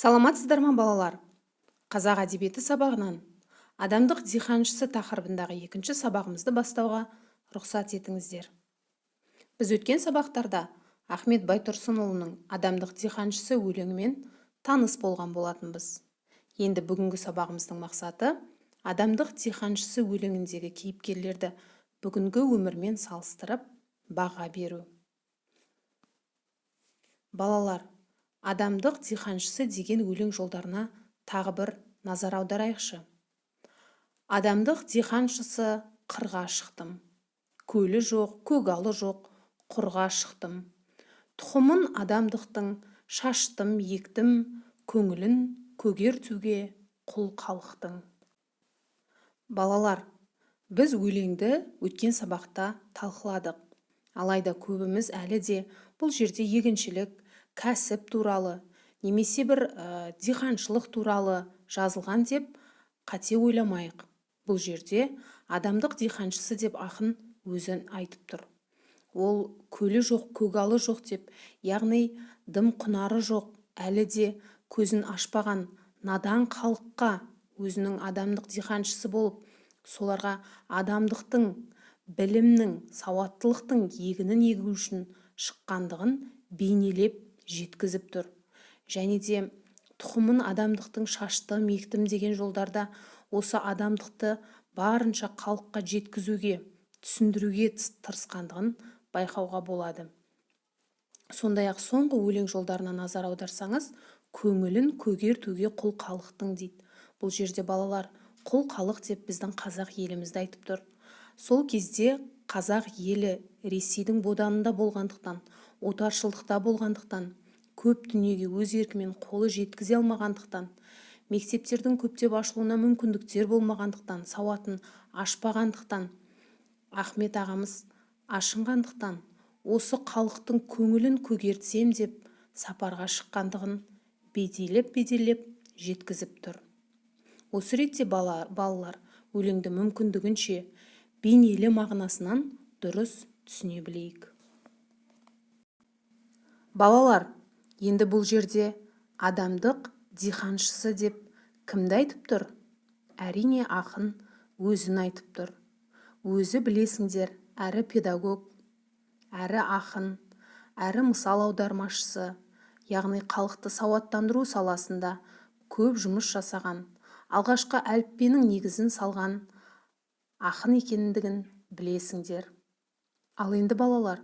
Саламатсыздар ма балалар? Қазақ әдебиеті сабағынан адамдық диханшысы тақырыбындағы екінші сабағымызды бастауға рұқсат етіңіздер. Біз өткен сабақтарда Ахмет Байтұрсынұлының адамдық диханшысы өлеңімен таныс болған болатынбыз. Енді бүгінгі сабағымыздың мақсаты адамдық диханшысы өлеңіндегі кейіпкерлерді бүгінгі өмірмен салыстырып баға беру. Балалар, адамдық диханшысы деген өлең жолдарына тағы бір назар аударайықшы. Адамдық диханшысы қырға шықтым. Көлі жоқ, көгалы жоқ, құрға шықтым. Тұқымын адамдықтың шаштым, ектім, көңілін көгертуге құл халықтың. Балалар, біз өлеңді өткен сабақта талқыладық. Алайда көбіміз әлі де бұл жерде егіншілік, кәсіп туралы, немесе бір диханшылық туралы жазылған деп қате ойламайық. Бұл жерде адамдық диханшысы деп ақын өзін айтып тұр. Ол көлі жоқ, көгалы жоқ деп, яғни дым құнары жоқ, әлі де көзін ашпаған надан халыққа өзінің адамдық диханшысы болып, соларға адамдықтың, білімнің, сауаттылықтың егінін егу үшін шыққандығын бейнелеп жеткізіп тұр. Және де тұқымын адамдықтың шаштым, ектім деген жолдарда осы адамдықты барынша халыққа жеткізуге, түсіндіруге тырысқандығын байқауға болады. Сондай-ақ соңғы өлең жолдарына назар аударсаңыз, көңілін көгертуге құл халықтың дейді. Бұл жерде балалар құл халық деп біздің қазақ елімізді айтып тұр. Сол кезде қазақ елі Ресейдің боданында болғандықтан, отаршылдықта болғандықтан, көп дүниеге өз еркімен қолы жеткізе алмағандықтан, мектептердің көптеп ашылуына мүмкіндіктер болмағандықтан, сауатын ашпағандықтан, Ахмет ағамыз ашынғандықтан, осы халықтың көңілін көгертсем деп сапарға шыққандығын беделеп жеткізіп тұр. Осы ретте балалар өлеңді мүмкіндігінше бейнелі мағынасынан дұрыс түсіне білейік. Балалар, енді бұл жерде адамдық диханшысы деп кімді айтып тұр? Әрине ақын өзін айтып тұр. Өзі білесіңдер, әрі педагог, әрі ақын, әрі мысал аудармашысы, яғни халықты сауаттандыру саласында көп жұмыс жасаған, алғашқы әліппенің негізін салған ақын екендігін білесіңдер. Ал енді балалар,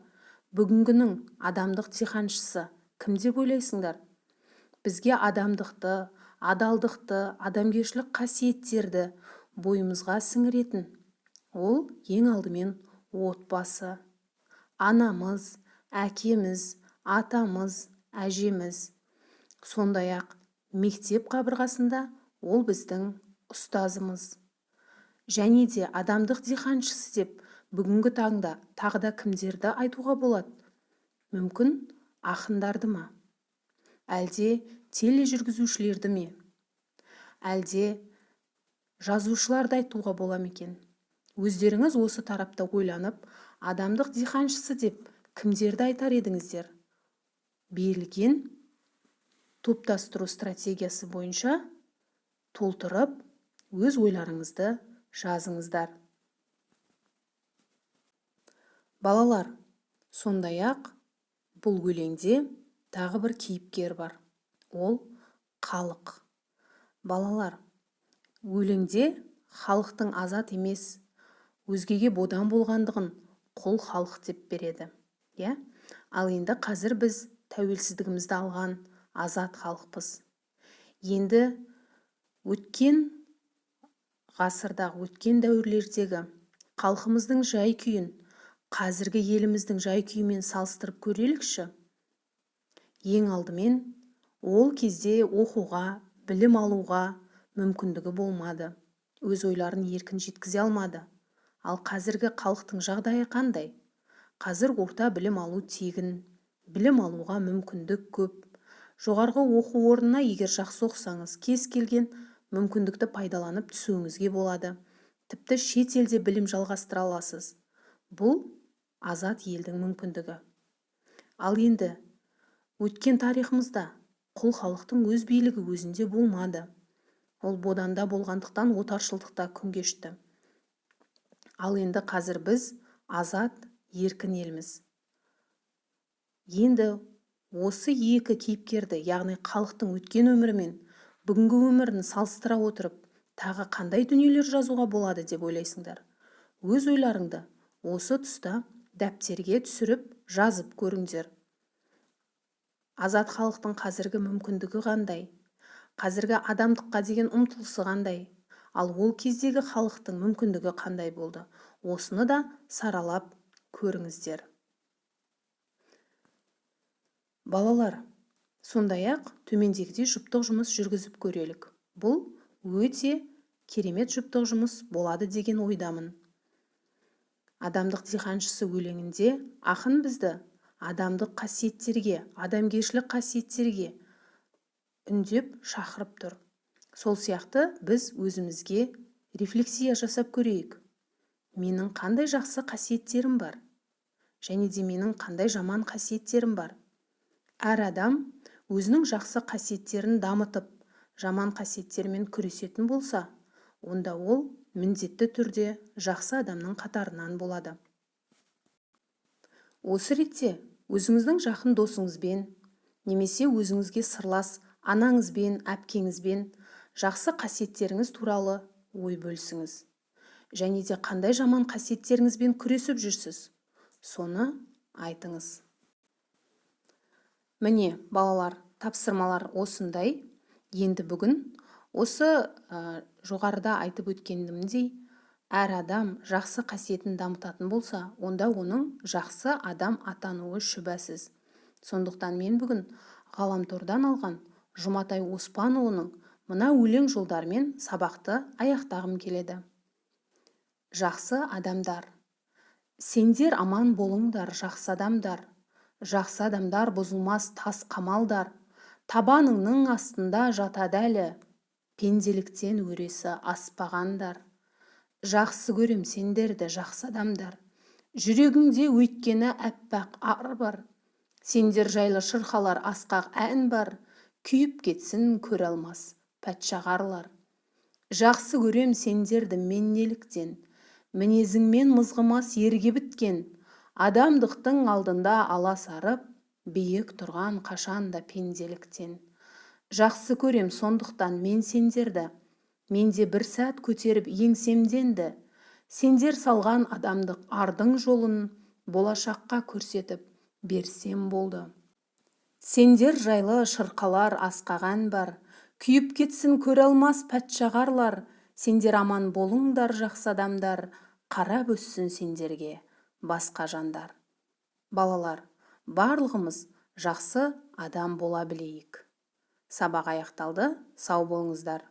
бүгінгінің адамдық диханшысы кім деп ойлайсыңдар? Бізге адамдықты, адалдықты, адамгершілік қасиеттерді бойымызға сіңіретін ол ең алдымен отбасы. Анамыз, әкеміз, атамыз, әжеміз. Сондай-ақ мектеп қабырғасында ол біздің ұстазымыз. Және де адамдық диханшысы деп бүгінгі таңда тағы да кімдерді айтуға болады? Мүмкін ақындарды ма? Әлде тележүргізушілерді ме? Әлде жазушыларды айтуға бола ма екен? Өздеріңіз осы тарапта ойланып, адамдық диханшысы деп кімдерді айтар едіңіздер? Берілген топтастыру стратегиясы бойынша толтырып, өз ойларыңызды жазыңыздар. Балалар, сондай-ақ бұл өлеңде тағы бір кейіпкер бар. Ол халық. Балалар, өлеңде халықтың азат емес, өзгеге бодан болғандығын құл халық деп береді. Ал енді қазір біз тәуелсіздігімізді алған азат халықпыз. Енді өткен ғасырдағы, өткен дәуірлердегі халқымыздың жай-күйін қазіргі еліміздің жай-күйімен салыстырып көрелікші. Ең алдымен ол кезде оқуға, білім алуға мүмкіндігі болмады. Өз ойларын еркін жеткізе алмады. Ал қазіргі халықтың жағдайы қандай? Қазір орта білім алу тегін, білім алуға мүмкіндік көп. Жоғарғы оқу орнына егер жақсы оқысаңыз, кез келген мүмкіндікті пайдаланып түсуіңізге болады. Тіпті шет елде білім жалғастыра аласыз. Бұл азат елдің мүмкіндігі. Ал енді өткен тарихымызда құл халықтың өз билігі өзінде болмады. Ол боданда болғандықтан отаршылдықта күн кешті. Ал енді қазір біз азат, еркін елміз. Енді осы екі кейіпкерді, яғни халықтың өткен өмірі мен бүгінгі өмірін салыстыра отырып, тағы қандай дүниелер жазуға болады деп ойлайсыңдар? Өз ойларыңды осы тұста дәптерге түсіріп жазып көріңдер. Азат халықтың қазіргі мүмкіндігі қандай? Қазіргі адамдыққа деген ұмтылысы қандай? Ал ол кездегі халықтың мүмкіндігі қандай болды? Осыны да саралап көріңіздер. Балалар, сондай-ақ төмендегідей жұптық жұмыс жүргізіп көрелік. Бұл өте керемет жұптық жұмыс болады деген ойдамын. Адамдық диханшысы өлеңінде ақын бізді адамдық қасиеттерге, адамгершілік қасиеттерге үндеп шақырып тұр. Сол сияқты біз өзімізге рефлексия жасап көрейік. Менің қандай жақсы қасиеттерім бар? Және де менің қандай жаман қасиеттерім бар? Әр адам өзінің жақсы қасиеттерін дамытып, жаман қасиеттермен күресетін болса, онда ол міндетті түрде жақсы адамның қатарынан болады. Осы ретте өзіңіздің жақын досыңызбен, немесе өзіңізге сырлас анаңызбен, әпкеңізбен жақсы қасиеттеріңіз туралы ой бөлісіңіз. Және де қандай жаман қасиеттеріңізбен күресіп жүрсіз, соны айтыңыз. Міне, балалар, тапсырмалар осындай. Енді бүгін осы жоғарыда айтып өткенімдей, әр адам жақсы қасиетін дамытатын болса, онда оның жақсы адам атануы шүбәсіз. Сондықтан мен бүгін ғаламтордан алған Жұматай Оспанұлының мына өлең жолдарымен сабақты аяқтағым келеді. Жақсы адамдар. Сендер аман болыңдар, жақсы адамдар. Жақсы адамдар бұзылмас тас қамалдар. Табаныңның астында жатады әлі, пенделіктен өресі аспағандар. Жақсы көрем сендерді, жақсы адамдар. Жүрегіңде өйткені әппақ ар бар. Сендер жайлы шырқалар асқақ ән бар. Күйіп кетсін көре алмас пәтшағарлар. Жақсы көрем сендерді мен неліктен. Мінезіңмен мызғымас ерге біткен. Адамдықтың алдында аласарып, биік тұрған қашанда пенделіктен. Жақсы көрем сондықтан мен сендерді. Менде бір сәт көтеріп еңсемденді. Сендер салған адамдық ардың жолын болашаққа көрсетіп берсем болды. Сендер жайлы шырқалар асқаған бар. Күйіп кетсін көре алмас пәтшағарлар. Сендер аман болыңдар, жақсы адамдар. Қарап өссін сендерге басқа жандар. Балалар, барлығымыз жақсы адам бола білейік. Сабақ аяқталды, сау болыңыздар.